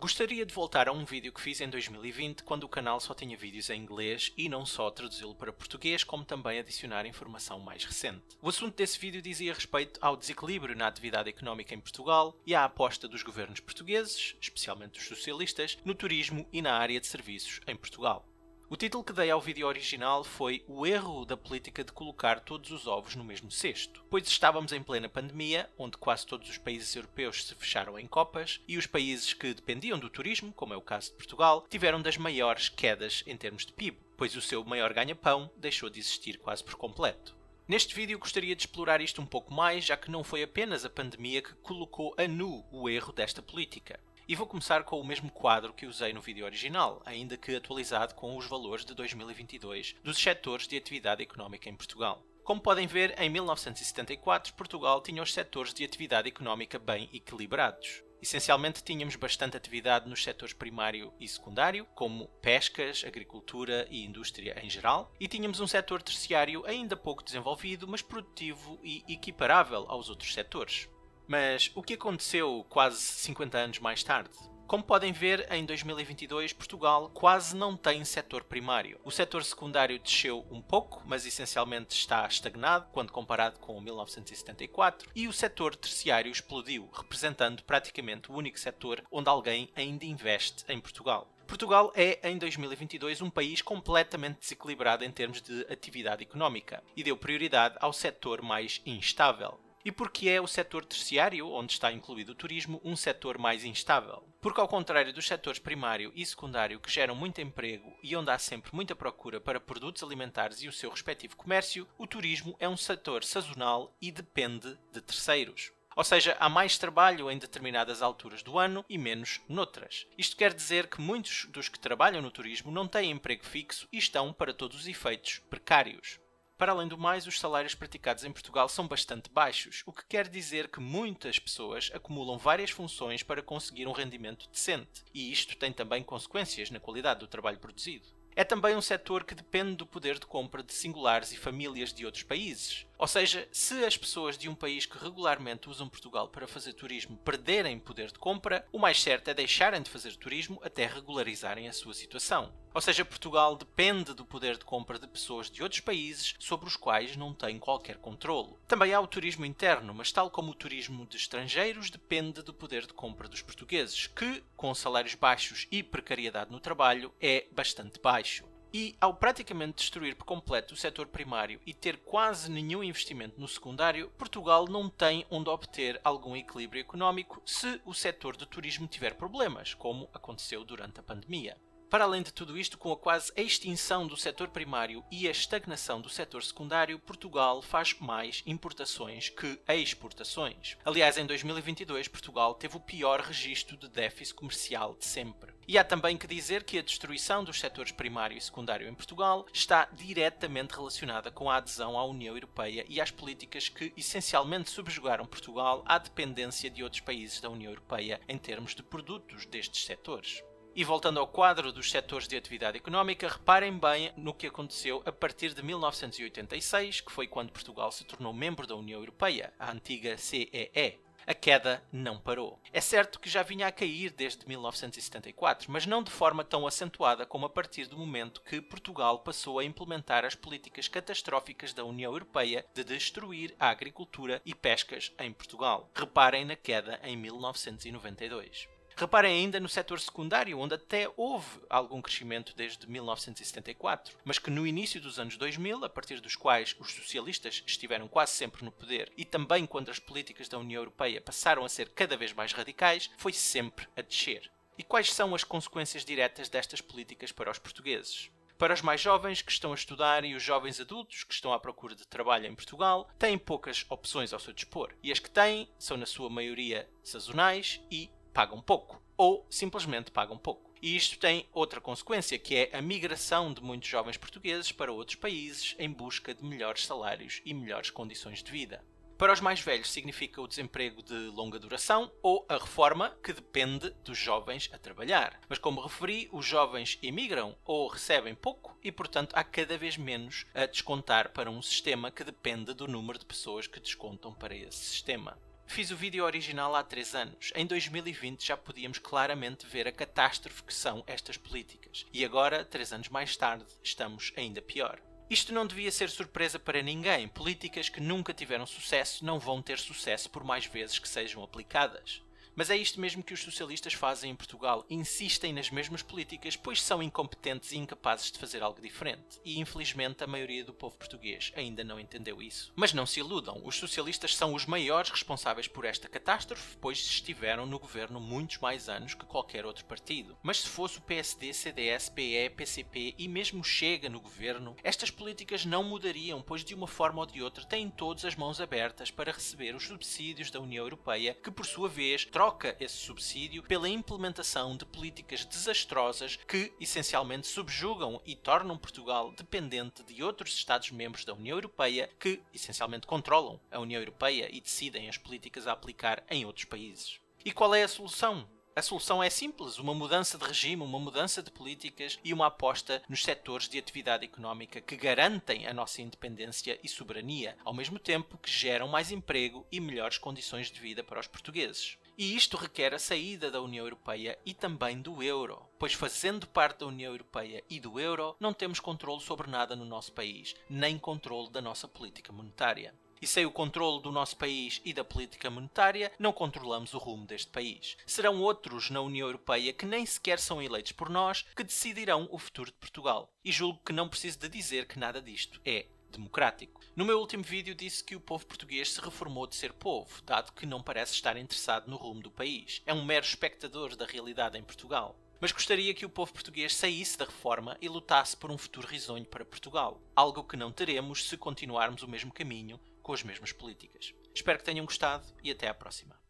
Gostaria de voltar a um vídeo que fiz em 2020, quando o canal só tinha vídeos em inglês e não só traduzi-lo para português, como também adicionar informação mais recente. O assunto desse vídeo dizia respeito ao desequilíbrio na atividade económica em Portugal e à aposta dos governos portugueses, especialmente os socialistas, no turismo e na área de serviços em Portugal. O título que dei ao vídeo original foi "O erro da política de colocar todos os ovos no mesmo cesto", pois estávamos em plena pandemia, onde quase todos os países europeus se fecharam em copas, e os países que dependiam do turismo, como é o caso de Portugal, tiveram das maiores quedas em termos de PIB, pois o seu maior ganha-pão deixou de existir quase por completo. Neste vídeo gostaria de explorar isto um pouco mais, já que não foi apenas a pandemia que colocou a nu o erro desta política. E vou começar com o mesmo quadro que usei no vídeo original, ainda que atualizado com os valores de 2022 dos setores de atividade económica em Portugal. Como podem ver, em 1974 Portugal tinha os setores de atividade económica bem equilibrados. Essencialmente tínhamos bastante atividade nos setores primário e secundário, como pescas, agricultura e indústria em geral, e tínhamos um setor terciário ainda pouco desenvolvido, mas produtivo e equiparável aos outros setores. Mas o que aconteceu quase 50 anos mais tarde? Como podem ver, em 2022 Portugal quase não tem setor primário. O setor secundário desceu um pouco, mas essencialmente está estagnado quando comparado com 1974, e o setor terciário explodiu, representando praticamente o único setor onde alguém ainda investe em Portugal. Portugal é, em 2022, um país completamente desequilibrado em termos de atividade económica e deu prioridade ao setor mais instável. E porque é o setor terciário, onde está incluído o turismo, um setor mais instável? Porque, ao contrário dos setores primário e secundário, que geram muito emprego e onde há sempre muita procura para produtos alimentares e o seu respectivo comércio, o turismo é um setor sazonal e depende de terceiros. Ou seja, há mais trabalho em determinadas alturas do ano e menos noutras. Isto quer dizer que muitos dos que trabalham no turismo não têm emprego fixo e estão, para todos os efeitos, precários. Para além do mais, os salários praticados em Portugal são bastante baixos, o que quer dizer que muitas pessoas acumulam várias funções para conseguir um rendimento decente, e isto tem também consequências na qualidade do trabalho produzido. É também um setor que depende do poder de compra de singulares e famílias de outros países. Ou seja, se as pessoas de um país que regularmente usam Portugal para fazer turismo perderem poder de compra, o mais certo é deixarem de fazer turismo até regularizarem a sua situação. Ou seja, Portugal depende do poder de compra de pessoas de outros países sobre os quais não tem qualquer controlo. Também há o turismo interno, mas tal como o turismo de estrangeiros, depende do poder de compra dos portugueses, que, com salários baixos e precariedade no trabalho, é bastante baixo. E, ao praticamente destruir por completo o setor primário e ter quase nenhum investimento no secundário, Portugal não tem onde obter algum equilíbrio económico se o setor do turismo tiver problemas, como aconteceu durante a pandemia. Para além de tudo isto, com a quase extinção do setor primário e a estagnação do setor secundário, Portugal faz mais importações que exportações. Aliás, em 2022, Portugal teve o pior registro de déficit comercial de sempre. E há também que dizer que a destruição dos setores primário e secundário em Portugal está diretamente relacionada com a adesão à União Europeia e às políticas que essencialmente subjugaram Portugal à dependência de outros países da União Europeia em termos de produtos destes setores. E voltando ao quadro dos setores de atividade económica, reparem bem no que aconteceu a partir de 1986, que foi quando Portugal se tornou membro da União Europeia, a antiga CEE. A queda não parou. É certo que já vinha a cair desde 1974, mas não de forma tão acentuada como a partir do momento que Portugal passou a implementar as políticas catastróficas da União Europeia de destruir a agricultura e pescas em Portugal. Reparem na queda em 1992. Reparem ainda no setor secundário, onde até houve algum crescimento desde 1974, mas que no início dos anos 2000, a partir dos quais os socialistas estiveram quase sempre no poder, e também quando as políticas da União Europeia passaram a ser cada vez mais radicais, foi sempre a descer. E quais são as consequências diretas destas políticas para os portugueses? Para os mais jovens que estão a estudar e os jovens adultos que estão à procura de trabalho em Portugal, têm poucas opções ao seu dispor, e as que têm são na sua maioria sazonais e pagam pouco, ou simplesmente pagam pouco. E isto tem outra consequência, que é a migração de muitos jovens portugueses para outros países em busca de melhores salários e melhores condições de vida. Para os mais velhos significa o desemprego de longa duração ou a reforma, que depende dos jovens a trabalhar. Mas como referi, os jovens emigram ou recebem pouco e, portanto, há cada vez menos a descontar para um sistema que depende do número de pessoas que descontam para esse sistema. Fiz o vídeo original há 3 anos. Em 2020 já podíamos claramente ver a catástrofe que são estas políticas. E agora, 3 anos mais tarde, estamos ainda pior. Isto não devia ser surpresa para ninguém. Políticas que nunca tiveram sucesso não vão ter sucesso por mais vezes que sejam aplicadas. Mas é isto mesmo que os socialistas fazem em Portugal. Insistem nas mesmas políticas, pois são incompetentes e incapazes de fazer algo diferente. E infelizmente a maioria do povo português ainda não entendeu isso. Mas não se iludam, os socialistas são os maiores responsáveis por esta catástrofe, pois estiveram no governo muitos mais anos que qualquer outro partido. Mas se fosse o PSD, CDS, PE, PCP e mesmo Chega no governo, estas políticas não mudariam, pois de uma forma ou de outra têm todas as mãos abertas para receber os subsídios da União Europeia, que por sua vez troca esse subsídio pela implementação de políticas desastrosas que essencialmente subjugam e tornam Portugal dependente de outros Estados-membros da União Europeia que essencialmente controlam a União Europeia e decidem as políticas a aplicar em outros países. E qual é a solução? A solução é simples, uma mudança de regime, uma mudança de políticas e uma aposta nos setores de atividade económica que garantem a nossa independência e soberania, ao mesmo tempo que geram mais emprego e melhores condições de vida para os portugueses. E isto requer a saída da União Europeia e também do euro, pois fazendo parte da União Europeia e do euro, não temos controle sobre nada no nosso país, nem controle da nossa política monetária. E sem o controle do nosso país e da política monetária, não controlamos o rumo deste país. Serão outros na União Europeia que nem sequer são eleitos por nós que decidirão o futuro de Portugal. E julgo que não preciso de dizer que nada disto é democrático. No meu último vídeo disse que o povo português se reformou de ser povo, dado que não parece estar interessado no rumo do país. É um mero espectador da realidade em Portugal. Mas gostaria que o povo português saísse da reforma e lutasse por um futuro risonho para Portugal. Algo que não teremos se continuarmos o mesmo caminho com as mesmas políticas. Espero que tenham gostado e até à próxima.